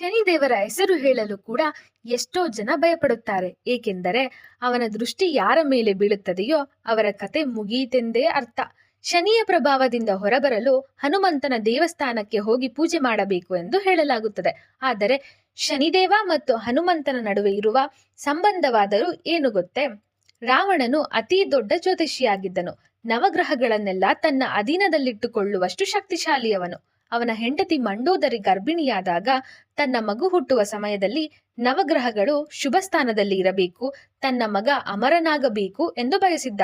ಶನಿದೇವರ ಹೆಸರು ಹೇಳಲು ಕೂಡ ಎಷ್ಟೋ ಜನ ಭಯಪಡುತ್ತಾರೆ. ಏಕೆಂದರೆ ಅವನ ದೃಷ್ಟಿ ಯಾರ ಮೇಲೆ ಬೀಳುತ್ತದೆಯೋ ಅವರ ಕತೆ ಮುಗಿಯಿತೆಂದೇ ಅರ್ಥ. ಶನಿಯ ಪ್ರಭಾವದಿಂದ ಹೊರಬರಲು ಹನುಮಂತನ ದೇವಸ್ಥಾನಕ್ಕೆ ಹೋಗಿ ಪೂಜೆ ಮಾಡಬೇಕು ಎಂದು ಹೇಳಲಾಗುತ್ತದೆ. ಆದರೆ ಶನಿದೇವ ಮತ್ತು ಹನುಮಂತನ ನಡುವೆ ಇರುವ ಸಂಬಂಧವಾದರೂ ಏನು ಗೊತ್ತೇ? ರಾವಣನು ಅತಿ ದೊಡ್ಡ ಜ್ಯೋತಿಷಿಯಾಗಿದ್ದನು. ನವಗ್ರಹಗಳನ್ನೆಲ್ಲ ತನ್ನ ಅಧೀನದಲ್ಲಿಟ್ಟುಕೊಳ್ಳುವಷ್ಟು ಶಕ್ತಿಶಾಲಿಯವನು. ಅವನ ಹೆಂಡತಿ ಮಂಡೋದರಿ ಗರ್ಭಿಣಿಯಾದಾಗ ತನ್ನ ಮಗು ಹುಟ್ಟುವ ಸಮಯದಲ್ಲಿ ನವಗ್ರಹಗಳು ಶುಭ ಸ್ಥಾನದಲ್ಲಿ ಇರಬೇಕು, ತನ್ನ ಮಗ ಅಮರನಾಗಬೇಕು ಎಂದು ಬಯಸಿದ್ದ.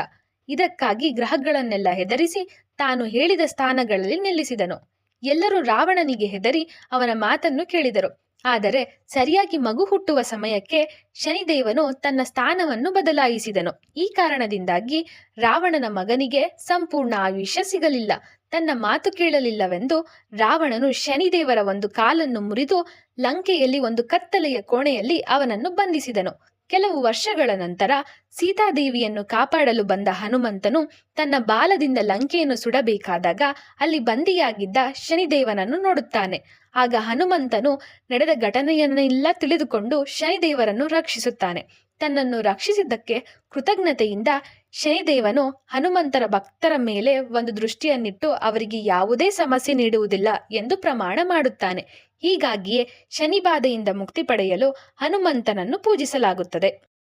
ಇದಕ್ಕಾಗಿ ಗ್ರಹಗಳನ್ನೆಲ್ಲ ಹೆದರಿಸಿ ತಾನು ಹೇಳಿದ ಸ್ಥಾನಗಳಲ್ಲಿ ನಿಲ್ಲಿಸಿದನು. ಎಲ್ಲರೂ ರಾವಣನಿಗೆ ಹೆದರಿ ಅವನ ಮಾತನ್ನು ಕೇಳಿದರು. ಆದರೆ ಸರಿಯಾಗಿ ಮಗು ಹುಟ್ಟುವ ಸಮಯಕ್ಕೆ ಶನಿದೇವನು ತನ್ನ ಸ್ಥಾನವನ್ನು ಬದಲಾಯಿಸಿದನು. ಈ ಕಾರಣದಿಂದಾಗಿ ರಾವಣನ ಮಗನಿಗೆ ಸಂಪೂರ್ಣ ಆಯುಷ್ಯ ಸಿಗಲಿಲ್ಲ. ತನ್ನ ಮಾತು ಕೇಳಲಿಲ್ಲವೆಂದು ರಾವಣನು ಶನಿದೇವರ ಒಂದು ಕಾಲನ್ನು ಮುರಿದು ಲಂಕೆಯಲ್ಲಿ ಒಂದು ಕತ್ತಲೆಯ ಕೋಣೆಯಲ್ಲಿ ಅವನನ್ನು ಬಂಧಿಸಿದನು. ಕೆಲವು ವರ್ಷಗಳ ನಂತರ ಸೀತಾದೇವಿಯನ್ನು ಕಾಪಾಡಲು ಬಂದ ಹನುಮಂತನು ತನ್ನ ಬಾಲದಿಂದ ಲಂಕೆಯನ್ನು ಸುಡಬೇಕಾದಾಗ ಅಲ್ಲಿ ಬಂದಿಯಾಗಿದ್ದ ಶನಿದೇವನನ್ನು ನೋಡುತ್ತಾನೆ. ಆಗ ಹನುಮಂತನು ನಡೆದ ಘಟನೆಯನ್ನೆಲ್ಲ ತಿಳಿದುಕೊಂಡು ಶನಿದೇವರನ್ನು ರಕ್ಷಿಸುತ್ತಾನೆ. ತನ್ನನ್ನು ರಕ್ಷಿಸಿದ್ದಕ್ಕೆ ಕೃತಜ್ಞತೆಯಿಂದ ಶನಿದೇವನು ಹನುಮಂತರ ಭಕ್ತರ ಮೇಲೆ ಒಂದು ದೃಷ್ಟಿಯನ್ನಿಟ್ಟು ಅವರಿಗೆ ಯಾವುದೇ ಸಮಸ್ಯೆ ನೀಡುವುದಿಲ್ಲ ಎಂದು ಪ್ರಮಾಣ ಮಾಡುತ್ತಾನೆ. ಹೀಗಾಗಿಯೇ ಶನಿ ಬಾಧೆಯಿಂದ ಮುಕ್ತಿ ಪಡೆಯಲು ಹನುಮಂತನನ್ನು ಪೂಜಿಸಲಾಗುತ್ತದೆ.